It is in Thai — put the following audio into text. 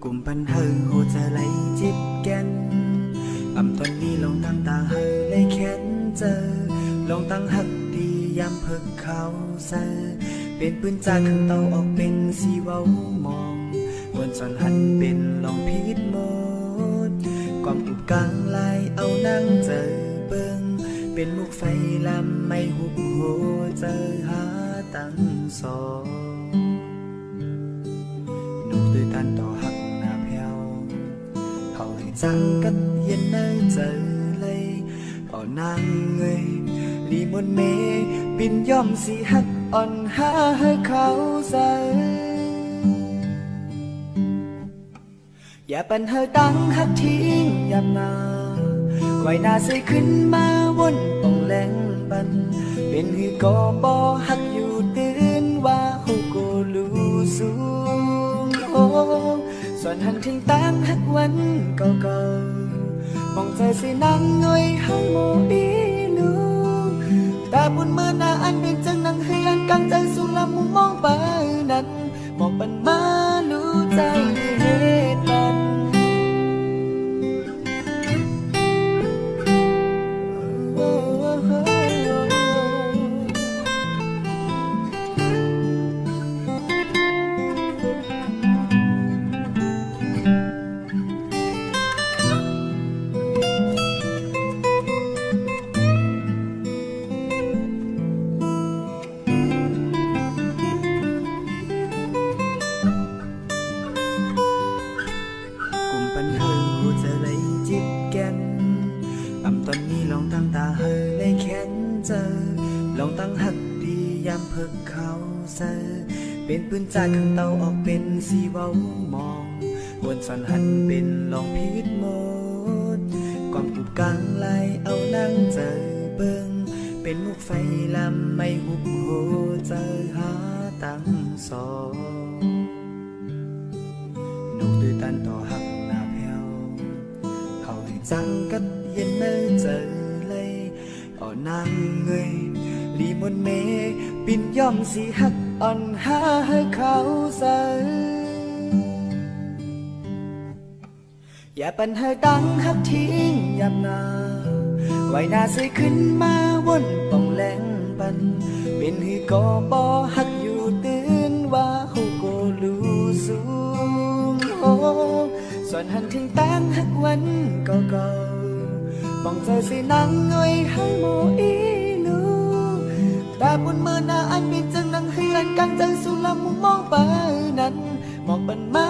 cùng bánh hơi hồ giờ lấy chip ken âm tuầnนี้ลองตั้งตาเฮอเลยแค้นเจอลองตั้งหักดียามเพิกเขาเซอเป็นปืนจากข้างเตาออกเป็นสีเว้ามองบนสอนหันเป็นลองพิษหมดความอุกกลางลายเอานั่งเจอเบิ่งเป็นมุกไฟลำไม่หุบโหเจอหาตั้งสองนุกด้วยตันต่อหักหน้าแผ่วเขาให้จังกัดเย็นเนยเจอเลยอ่อนนางเงยลีมนเมปินย่อมสีหักอ่อนหาให้เขาใส่อย่าปันเฮอตั้งหักทิ้งยามนาไว้หน้าใส่ขึ้นมาวนป่องแหลงบันเป็นหือก็บ่หักอยู่ตื่นว่าหูโกลูสูงโอ้ส่วนหันถึงตั้งหักวันเก่าๆมองใจสินั่งเงยห้องโมอีลูตาบุญเมื่อหน้าอันเป็นจังนั่งให้อันกังใจสุลมุมมองไปนั้นมองปันมารู้ใจเหตุปันตอนนี้ลองตั้งตาเฮอในแค้นเจอลองตั้งหักดียามเพิกเขาเซอเป็นปืนจากข้างเตาออกเป็นสีเว้ามองวนสอนหันเป็นลองพิษหมดความอุกกลางลายเอานั่งเจอเบิ่งเป็นมุกไฟลำไม่หุบโหเจอหาตั้งสองนุกด้วยตันต่อหักหน้าแผ่วเขาให้จังกัดเย็นเนยเจอเลยอ่อนนางเงยลีมนเมปินย่อมสีหักอ่อนหาให้เขาใส่อย่าปันเฮอตั้งหักทิ้งยามนาไว้หน้าใส่ขึ้นมาวนป่องแหลงปันเป็นหือก็บ่หักอยู่ตื่นว่าหูโกลูสูงโอ้ส่วนหันถึงตั้งหักวันเก่าๆมองใจสินั่งเงยให้โมอีลูตาบุญเมื่อหน้าอันเป็นจังนั่งให้อันกังใจสุลมุมมองไปนั้นมองปันมา